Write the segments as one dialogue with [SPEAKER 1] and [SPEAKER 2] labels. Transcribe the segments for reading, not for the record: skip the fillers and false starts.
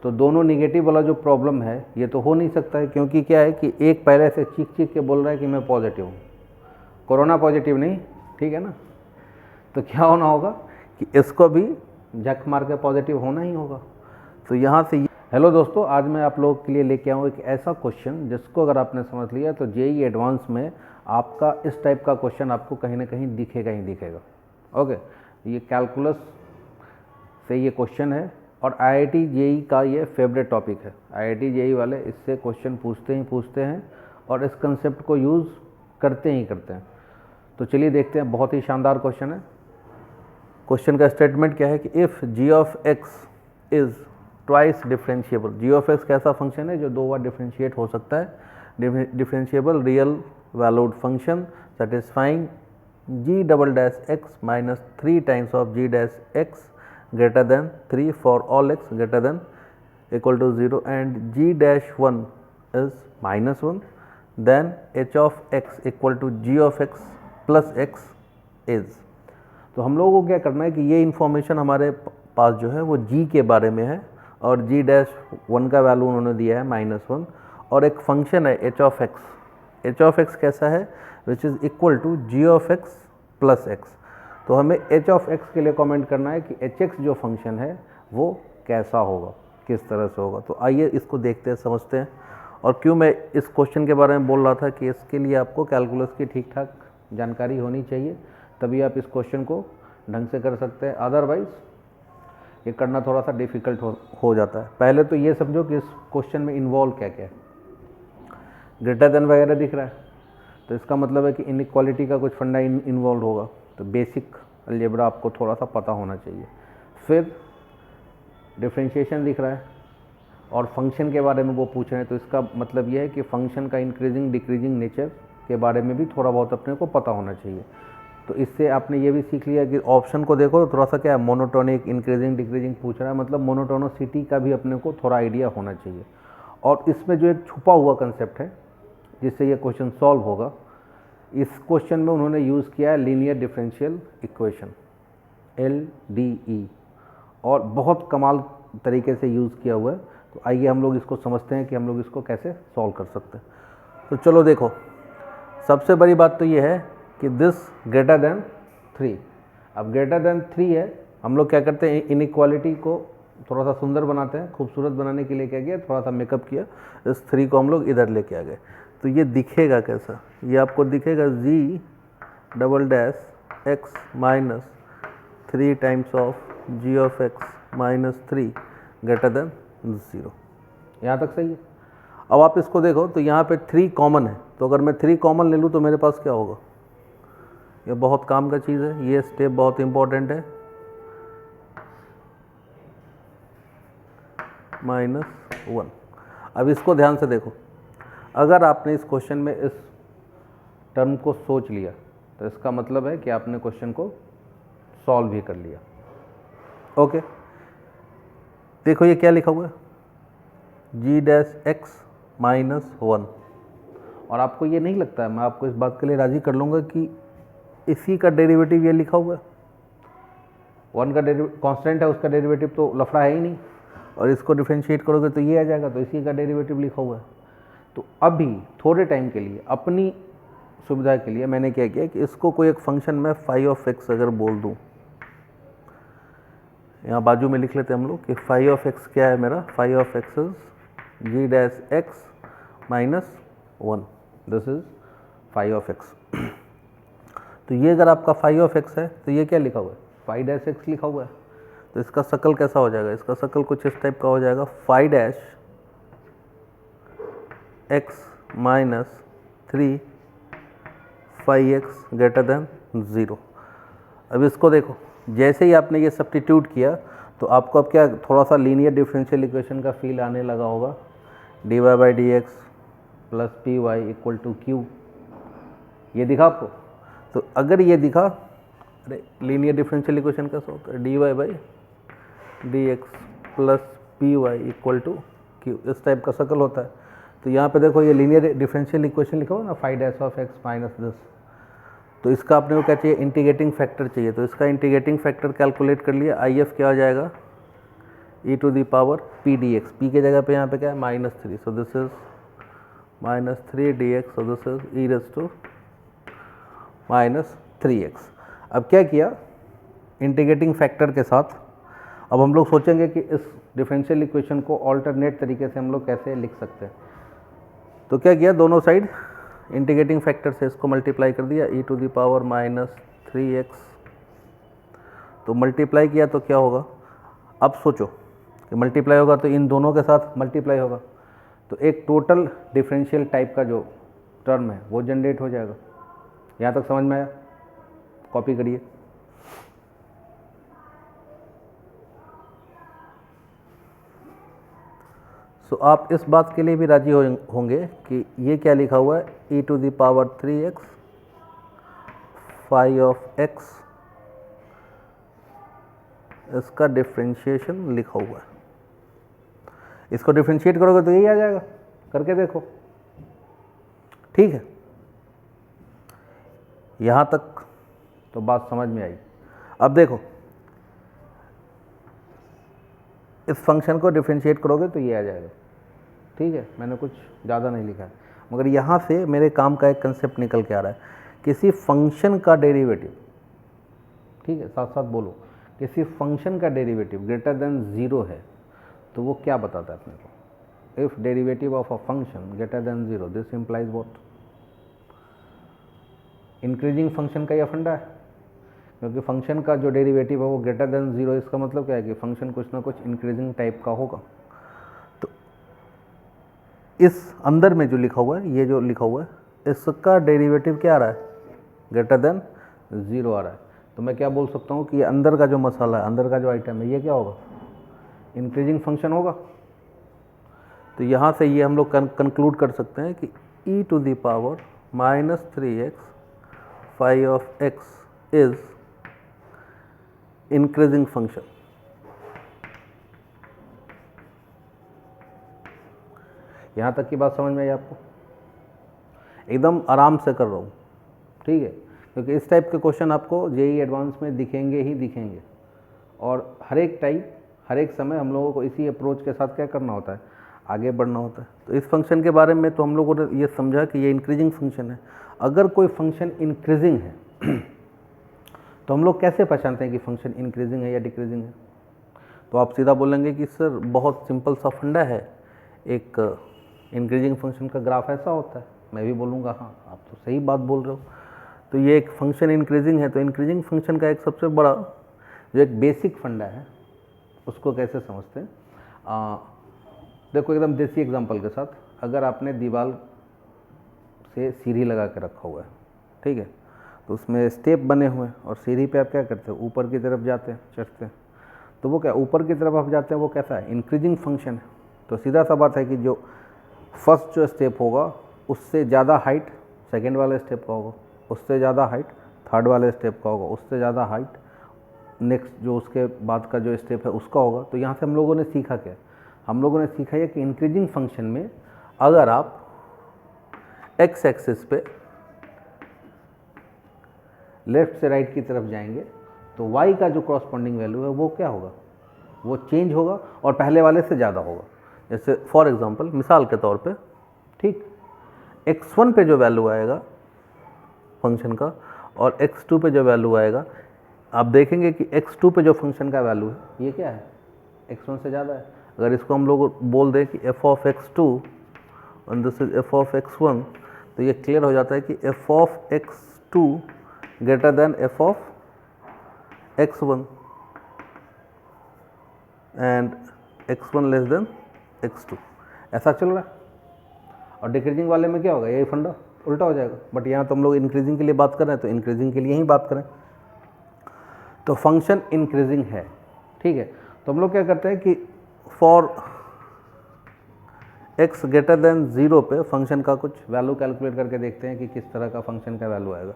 [SPEAKER 1] तो दोनों निगेटिव वाला जो प्रॉब्लम है ये तो हो नहीं सकता है, क्योंकि क्या है कि एक पहले से चीख चीख के बोल रहा है कि मैं पॉजिटिव हूँ, कोरोना पॉजिटिव नहीं, ठीक है ना। तो क्या होना होगा कि इसको भी झक मार के पॉजिटिव होना ही होगा। तो यहाँ से हेलो दोस्तों, आज मैं आप लोगों के लिए लेके आऊँ एक ऐसा क्वेश्चन जिसको अगर आपने समझ लिया तो जेईई एडवांस में आपका इस टाइप का क्वेश्चन आपको कहीं ना कहीं दिखेगा ही दिखेगा। ओके, ये कैलकुलस से ये क्वेश्चन है और आईआईटी जेईई का ये फेवरेट टॉपिक है। आईआईटी जेईई वाले इससे क्वेश्चन पूछते हैं और इस कंसेप्ट को यूज़ करते ही करते हैं। तो चलिए देखते हैं, बहुत ही शानदार क्वेश्चन है। क्वेश्चन का स्टेटमेंट क्या है कि if g of x is twice differentiable. G of x कैसा फंक्शन है जो दो बार डिफरेंशिएट हो सकता है। Differentiable real valued function satisfying g double dash x minus 3 times of g dash x greater than 3 for all x greater than equal to 0 and g dash 1 is minus 1, then h of x equal to g of x plus x is। तो हम लोगों को क्या करना है कि ये information हमारे पास जो है वो g के बारे में है और g डैश 1 का वैल्यू उन्होंने दिया है -1 और एक फंक्शन है h of x। h of x कैसा है, which is equal to g of x plus x। तो हमें h ऑफ x के लिए कमेंट करना है कि hx जो फंक्शन है वो कैसा होगा, किस तरह से होगा। तो आइए इसको देखते हैं, समझते हैं। और क्यों मैं इस क्वेश्चन के बारे में बोल रहा था कि इसके लिए आपको कैलकुलस की ठीक ठाक जानकारी होनी चाहिए, तभी आप इस क्वेश्चन को ढंग से कर सकते हैं। अदरवाइज़ ये करना थोड़ा सा डिफ़िकल्ट हो जाता है। पहले तो ये समझो कि इस क्वेश्चन में इन्वॉल्व क्या क्या है। ग्रेटर देन वगैरह दिख रहा है तो इसका मतलब है कि इनइक्वालिटी का कुछ फंडा इन्वॉल्व होगा। तो बेसिक अलजेब्रा आपको थोड़ा सा पता होना चाहिए। फिर डिफरेंशिएशन दिख रहा है और फंक्शन के बारे में वो पूछ रहे हैं, तो इसका मतलब ये है कि फंक्शन का इंक्रीजिंग डिक्रीजिंग नेचर के बारे में भी थोड़ा बहुत अपने को पता होना चाहिए। तो इससे आपने ये भी सीख लिया कि ऑप्शन को देखो तो थोड़ा सा क्या है, मोनोटोनिक इंक्रीजिंग डिक्रीजिंग पूछ रहा है, मतलब मोनोटोनोसिटी का भी अपने को थोड़ा आइडिया होना चाहिए। और इसमें जो एक छुपा हुआ कंसेप्ट है जिससे ये क्वेश्चन सॉल्व होगा, इस क्वेश्चन में उन्होंने यूज़ किया है लीनियर डिफरेंशियल इक्वेशन LDE, और बहुत कमाल तरीके से यूज़ किया हुआ है। तो आइए हम लोग इसको समझते हैं कि हम लोग इसको कैसे सॉल्व कर सकते हैं। तो चलो देखो, सबसे बड़ी बात तो ये है कि दिस ग्रेटर देन 3। अब ग्रेटर देन 3 है, हम लोग क्या करते हैं, इनइक्वालिटी को थोड़ा सा सुंदर बनाते हैं। खूबसूरत बनाने के लिए क्या किया, थोड़ा सा मेकअप किया, इस 3 को हम लोग इधर लेके आ गए। तो ये दिखेगा कैसा, ये आपको दिखेगा g double dash x minus 3 times of g of x minus 3 greater than 0। यहाँ तक सही है। अब आप इसको देखो तो यहाँ पे 3 कॉमन है, तो अगर मैं 3 कॉमन ले लूँ तो मेरे पास क्या होगा। ये बहुत काम का चीज़ है, ये स्टेप बहुत इम्पॉर्टेंट है। -1। अब इसको ध्यान से देखो, अगर आपने इस क्वेश्चन में इस टर्म को सोच लिया तो इसका मतलब है कि आपने क्वेश्चन को सॉल्व भी कर लिया। ओके, देखो ये क्या लिखा हुआ है, जी डैश एक्स -1। और आपको ये नहीं लगता है, मैं आपको इस बात के लिए राज़ी कर लूँगा कि इसी का डेरिवेटिव ये लिखा हुआ है। 1 का डेरिवेटिव कॉन्स्टेंट है, उसका डेरिवेटिव तो लफड़ा है ही नहीं, और इसको डिफरेंशिएट करोगे तो ये आ जाएगा, तो इसी का डेरिवेटिव लिखा हुआ है। तो अभी थोड़े टाइम के लिए अपनी सुविधा के लिए मैंने क्या किया कि इसको कोई एक फंक्शन में फाई ऑफ एक्स अगर बोल दूं, यहाँ बाजू में लिख लेते हैं हम लोग कि फाई ऑफ एक्स क्या है मेरा, phi of x is g dash x -1, this is phi of x. तो ये अगर आपका फाई ऑफ एक्स है तो ये क्या लिखा हुआ है, फाई डैश एक्स लिखा हुआ है। तो इसका शकल कैसा हो जाएगा, इसका शकल कुछ इस टाइप का हो जाएगा, phi dash x minus 3 phi x greater than 0। अब इसको देखो, जैसे ही आपने ये सब्स्टिट्यूट किया तो आपको अब क्या थोड़ा सा लीनियर डिफरेंशियल इक्वेशन का फील आने लगा होगा। dy/dx plus p y equal to q, ये दिखा आपको। तो अगर ये दिखा, अरे लीनियर डिफरेंशियल इक्वेशन कैसा होता है, dy/dx plus p y equal to q, इस टाइप का शकल होता है। तो यहाँ पे देखो ये लीनियर डिफरेंशियल इक्वेशन लिखा हो ना, phi dash of x minus this, तो इसका अपने को क्या चाहिए, इंटीग्रेटिंग फैक्टर चाहिए। तो इसका इंटीग्रेटिंग फैक्टर कैलकुलेट कर लिया, आई एफ क्या हो जाएगा, e to the power p d x, p के जगह पे यहाँ पे क्या है -3, so this is -3 dx, so this is e raise to -3x। अब क्या किया, इंटीग्रेटिंग फैक्टर के साथ अब हम लोग सोचेंगे कि इस डिफरेंशियल इक्वेशन को ऑल्टरनेट तरीके से हम लोग कैसे लिख सकते हैं। तो क्या किया, दोनों साइड इंटीग्रेटिंग फैक्टर से इसको मल्टीप्लाई कर दिया, ई टू दी पावर -3x। तो मल्टीप्लाई किया तो क्या होगा, अब सोचो कि मल्टीप्लाई होगा तो इन दोनों के साथ मल्टीप्लाई होगा, तो एक टोटल डिफरेंशियल टाइप का जो टर्म है वो जनरेट हो जाएगा। यहाँ तक समझ में आया? कॉपी करिए। सो आप इस बात के लिए भी राजी होंगे कि ये क्या लिखा हुआ है, e to the power 3x phi of x, इसका डिफ्रेंशिएशन लिखा हुआ है। इसको डिफ्रेंशिएट करोगे तो यही आ जाएगा, करके देखो। ठीक है, यहाँ तक तो बात समझ में आई। अब देखो, इस फंक्शन को डिफ्रेंशिएट करोगे तो ये आ जाएगा। ठीक है, मैंने कुछ ज़्यादा नहीं लिखा है, मगर यहाँ से मेरे काम का एक कंसेप्ट निकल के आ रहा है, किसी फंक्शन का डेरिवेटिव, ठीक है, साथ साथ बोलो, किसी फंक्शन का डेरिवेटिव ग्रेटर देन 0 है तो वो क्या बताता है अपने को? If derivative of a function greater than 0, this implies what? Increasing function का यह फंडा है, क्योंकि फंक्शन का जो डेरिवेटिव है वो ग्रेटर देन 0, इसका मतलब क्या है कि फंक्शन कुछ ना कुछ इंक्रीजिंग टाइप का होगा। तो इस अंदर में जो लिखा हुआ है, ये जो लिखा हुआ है, इसका डेरिवेटिव क्या आ रहा है? ग्रेटर देन 0 आ रहा है। तो मैं क्या बोल सकता हूँ कि ये अंदर का जो मसाला है, अंदर का जो आइटम है, ये क्या होगा? इंक्रीजिंग फंक्शन होगा। तो यहाँ से ये हम लोग कंक्लूड कर सकते हैं कि e to the power -3x phi of x is increasing function. यहाँ तक की बात समझ में आई आपको? एकदम आराम से कर रहा हूँ, ठीक है, क्योंकि इस टाइप के क्वेश्चन आपको जेईई एडवांस में दिखेंगे ही दिखेंगे, और हर एक टाइप हर एक समय हम लोगों को इसी अप्रोच के साथ क्या करना होता है, आगे बढ़ना होता है। तो इस फंक्शन के बारे में तो हम लोगों ने ये समझा कि ये इंक्रीजिंग फंक्शन है। अगर कोई फंक्शन इंक्रीजिंग है तो हम लोग कैसे पहचानते हैं कि फंक्शन इंक्रीजिंग है या डिक्रीजिंग है? तो आप सीधा बोलेंगे कि सर बहुत सिंपल सा फंडा है, एक इंक्रीजिंग फंक्शन का ग्राफ ऐसा होता है। मैं भी बोलूँगा हाँ, आप तो सही बात बोल रहे हो। तो ये एक फंक्शन इंक्रीजिंग है, तो इंक्रीजिंग फंक्शन का एक सबसे बड़ा जो एक बेसिक फंडा है उसको कैसे समझते हैं? देखो एकदम देसी एग्जांपल के साथ, अगर आपने दीवार से सीढ़ी लगा के रखा हुआ है, ठीक है, तो उसमें स्टेप बने हुए हैं और सीढ़ी पे आप क्या करते हो, ऊपर की तरफ जाते हैं, चढ़ते हैं। तो वो क्या ऊपर की तरफ आप जाते हैं, वो कैसा है? इंक्रीजिंग फंक्शन है। तो सीधा सा बात है कि जो फर्स्ट जो स्टेप होगा उससे ज़्यादा हाइट सेकेंड वाले स्टेप का होगा, उससे ज़्यादा हाइट थर्ड वाले स्टेप का होगा, उससे ज़्यादा हाइट नेक्स्ट जो उसके बाद का जो स्टेप है उसका होगा। तो यहाँ से हम लोगों ने सीखा क्या? हम लोगों ने सीखा है कि इंक्रीजिंग फंक्शन में अगर आप एक्स एक्सिस पे लेफ्ट से राइट की तरफ जाएंगे तो वाई का जो कॉरस्पॉन्डिंग वैल्यू है वो क्या होगा? वो चेंज होगा और पहले वाले से ज़्यादा होगा। जैसे फॉर एग्जांपल, मिसाल के तौर पे, ठीक, x1 पे जो वैल्यू आएगा फंक्शन का और x2 पे जो वैल्यू आएगा, आप देखेंगे कि x2 पे जो फंक्शन का वैल्यू है ये क्या है? x1 से ज़्यादा है। अगर इसको हम लोग बोल दें कि f ऑफ x2 और this is f of x1, तो ये क्लियर हो जाता है कि f of x2 greater than f of x1 and x1 less than x2, ऐसा चल रहा है। और डिक्रीजिंग वाले में क्या होगा? यही फंडा उल्टा हो जाएगा। बट यहाँ तो हम लोग इंक्रीजिंग के लिए बात कर रहे हैं, तो इंक्रीजिंग के लिए ही बात करें। तो फंक्शन इंक्रीजिंग है, ठीक है। तो हम लोग क्या करते हैं कि फॉर x ग्रेटर देन 0 पे फंक्शन का कुछ वैल्यू कैलकुलेट करके देखते हैं कि किस तरह का फंक्शन का वैल्यू आएगा।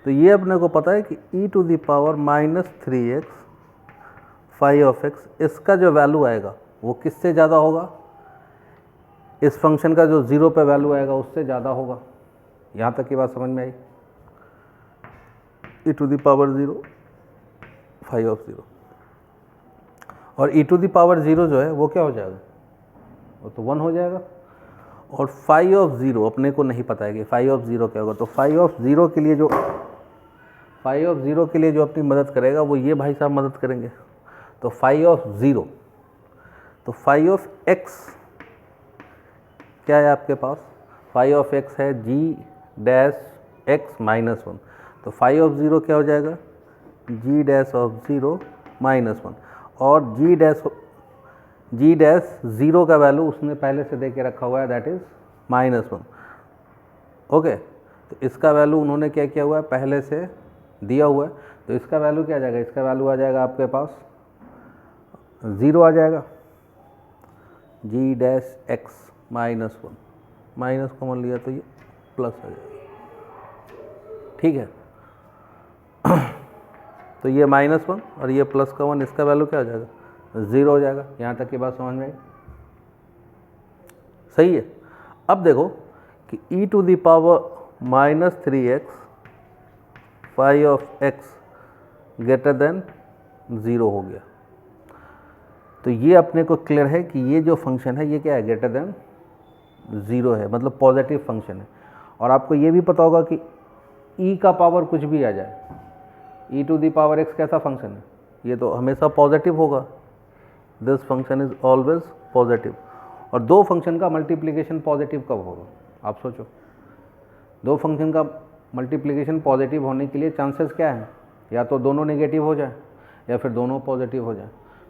[SPEAKER 1] तो ये अपने को पता है कि e to the power -3x phi of x, इसका जो वैल्यू आएगा वो किससे ज़्यादा होगा? इस फंक्शन का जो 0 पे वैल्यू आएगा उससे ज़्यादा होगा। यहाँ तक की बात समझ में आई? e to the power 0 phi of 0। और e टू द पावर 0 जो है वो क्या हो जाएगा, वो तो 1 हो जाएगा। और फाई ऑफ 0 अपने को नहीं पता है कि फाई ऑफ 0 क्या होगा, तो फाई ऑफ 0 के लिए जो अपनी मदद करेगा वो ये भाई साहब मदद करेंगे। तो फाई ऑफ 0, तो फाई ऑफ x क्या है आपके पास, फाई ऑफ x है g डैश x माइनस 1, तो फाई ऑफ 0 क्या हो जाएगा, g डैश ऑफ 0 माइनस 1, और g डैश 0 का वैल्यू उसने पहले से दे के रखा हुआ है, दैट इज़ -1। ओके, तो इसका वैल्यू उन्होंने क्या किया हुआ है, पहले से दिया हुआ है, तो इसका वैल्यू क्या आ जाएगा, इसका वैल्यू आ जाएगा आपके पास 0 आ जाएगा, g dash x -1, minus common लिया तो ये प्लस आ जाएगा, ठीक है। तो ये -1 और ये प्लस का 1, इसका वैल्यू क्या हो जाएगा, 0 हो जाएगा। यहाँ तक की बात समझ में आई, सही है। अब देखो कि e to the power -3x phi of x greater than 0 हो गया। तो ये अपने को क्लियर है कि ये जो फंक्शन है ये क्या है, ग्रेटर देन 0 है, मतलब पॉजिटिव फंक्शन है। और आपको ये भी पता होगा कि e का पावर कुछ भी आ जाए, e to the power x कैसा फंक्शन है, ये तो हमेशा पॉजिटिव होगा, this function is always positive. और दो फंक्शन का मल्टीप्लिकेशन पॉजिटिव कब होगा, आप सोचो, दो फंक्शन का मल्टीप्लिकेशन पॉजिटिव होने के लिए चांसेस क्या है, या तो दोनों नेगेटिव हो जाए या फिर दोनों पॉजिटिव हो जाए।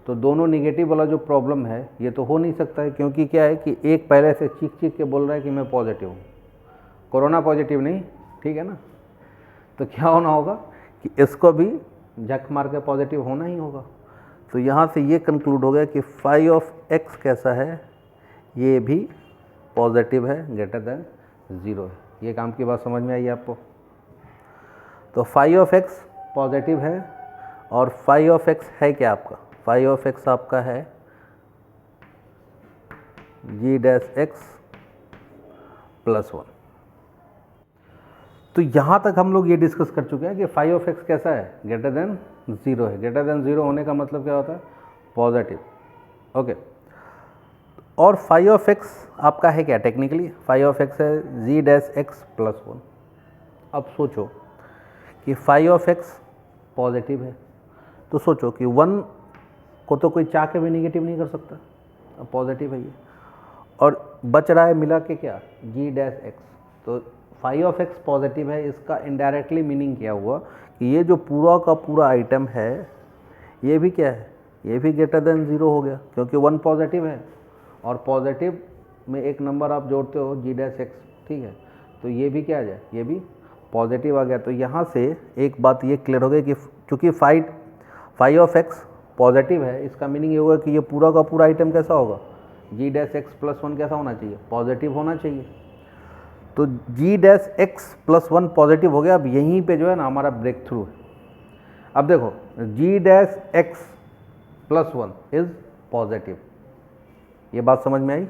[SPEAKER 1] तो दोनों नेगेटिव वाला जो प्रॉब्लम है ये तो हो नहीं सकता है, क्योंकि क्या है कि एक पहले से चीख के बोल रहा है कि मैं पॉजिटिव हूँ, कोरोना पॉजिटिव नहीं, ठीक है ना। तो क्या होना होगा कि इसको भी झक मार के पॉजिटिव होना ही होगा। तो यहाँ से ये कंक्लूड हो गया कि फाई ऑफ x कैसा है, ये भी पॉजिटिव है, ग्रेटर देन 0 है। ये काम की बात समझ में आई आपको। तो फाई ऑफ x पॉजिटिव है, और फाई ऑफ x है क्या आपका, फाई ऑफ x आपका है g डैश x +1। तो यहाँ तक हम लोग ये डिस्कस कर चुके हैं कि फाई ऑफ x कैसा है, ग्रेटर देन 0 है। ग्रेटर देन 0 होने का मतलब क्या होता है, पॉजिटिव। ओके, और फाई ऑफ x आपका है क्या, टेक्निकली फाई ऑफ x है g डैश x +1। अब सोचो कि फाई ऑफ x पॉजिटिव है, तो सोचो कि 1 को तो कोई चाह के भी निगेटिव नहीं कर सकता, अब पॉजिटिव है ये, और बच रहा है मिला के क्या, g डैश x। तो फाई ऑफ x पॉजिटिव है, इसका इनडायरेक्टली मीनिंग क्या हुआ कि ये जो पूरा का पूरा आइटम है ये भी क्या है, ये भी ग्रेटर देन 0 हो गया, क्योंकि 1 पॉजिटिव है और पॉजिटिव में एक नंबर आप जोड़ते हो g डैश x, ठीक है। तो ये भी क्या आ जाए, ये भी पॉजिटिव आ गया। तो यहाँ से एक बात ये क्लियर हो गई कि चूँकि फाई ऑफ x पॉजिटिव है, इसका मीनिंग ये होगा कि ये पूरा का पूरा आइटम कैसा होगा, g डैश x +1 कैसा होना चाहिए, पॉजिटिव होना चाहिए। तो g डैश x +1 पॉजिटिव हो गया। अब यहीं पे जो है ना हमारा ब्रेक थ्रू है। अब देखो g dash x +1 is positive, ये बात समझ में आई।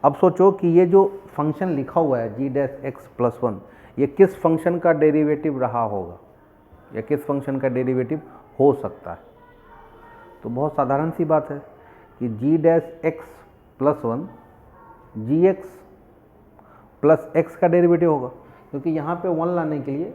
[SPEAKER 1] अब सोचो कि ये जो फंक्शन लिखा हुआ है g डैश x +1, ये किस फंक्शन का डेरिवेटिव रहा होगा, या किस फंक्शन का डेरिवेटिव हो सकता है। तो बहुत साधारण सी बात है कि g dash x +1 gx plus x का डेरिवेटिव होगा, क्योंकि यहाँ पे 1 लाने के लिए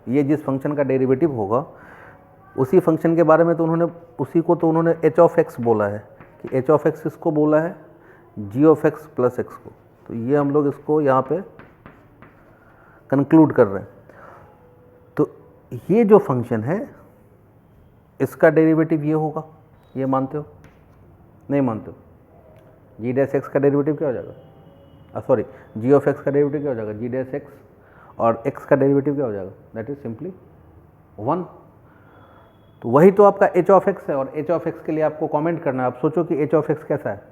[SPEAKER 1] ये जिस फंक्शन का डेरिवेटिव होगा उसी फंक्शन के बारे में तो उन्होंने h ऑफ x बोला है, कि h ऑफ x इसको बोला है g of x plus x को। तो ये हम लोग इसको यहाँ पे कंक्लूड कर रहे हैं। तो ये जो फंक्शन है इसका डेरिवेटिव ये होगा, ये मानते हो, नहीं मानते हो। g डैश x का डेरिवेटिव क्या हो जाएगा, सॉरी g ऑफ x का डेरिवेटिव क्या हो जाएगा, g डैश x, और x का डेरिवेटिव क्या हो जाएगा, दैट इज सिंपली 1। तो वही तो आपका h ऑफ x है, और h ऑफ x के लिए आपको कमेंट करना है। आप सोचो कि h ऑफ x कैसा है।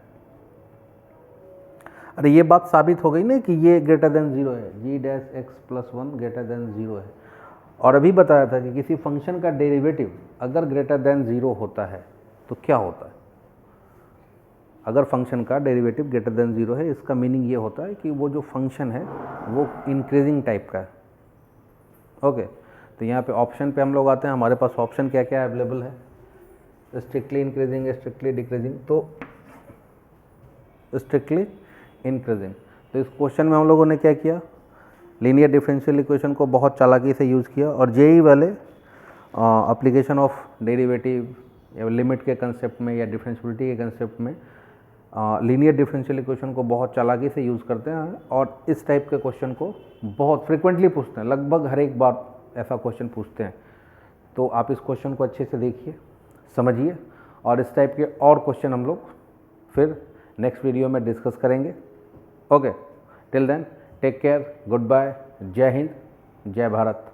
[SPEAKER 1] अरे ये बात साबित हो गई ना कि ये ग्रेटर देन 0 है, g dash x +1 greater than 0 है। और अभी बताया था कि किसी फंक्शन का डेरिवेटिव अगर ग्रेटर देन 0 होता है तो क्या होता है। अगर फंक्शन का डेरिवेटिव ग्रेटर देन 0 है, इसका मीनिंग ये होता है कि वो जो फंक्शन है वो इंक्रीजिंग टाइप का है। ओके, तो यहाँ पे ऑप्शन पे हम लोग आते हैं। हमारे पास ऑप्शन क्या क्या अवेलेबल है, स्ट्रिक्टली इंक्रीजिंग, स्ट्रिक्टली डिक्रीजिंग, तो स्ट्रिक्टली इंक्रीजिंग। तो इस क्वेश्चन में हम लोगों ने क्या किया, लीनियर डिफरेंशियल इक्वेशन को बहुत चालाकी से यूज़ किया, और जेई वाले एप्लीकेशन ऑफ डेरिवेटिव या लिमिट के कंसेप्ट में या डिफरेंशियबिलिटी के कंसेप्ट में लीनियर डिफरेंशियल इक्वेशन को बहुत चालाकी से यूज़ करते हैं, और इस टाइप के क्वेश्चन को बहुत फ्रिक्वेंटली पूछते हैं, लगभग हर एक बार ऐसा क्वेश्चन पूछते हैं। तो आप इस क्वेश्चन को अच्छे से देखिए, समझिए, और इस टाइप के और क्वेश्चन हम लोग फिर नेक्स्ट वीडियो में डिस्कस करेंगे। Okay, till then take care, good bye, जय हिंद, जय भारत।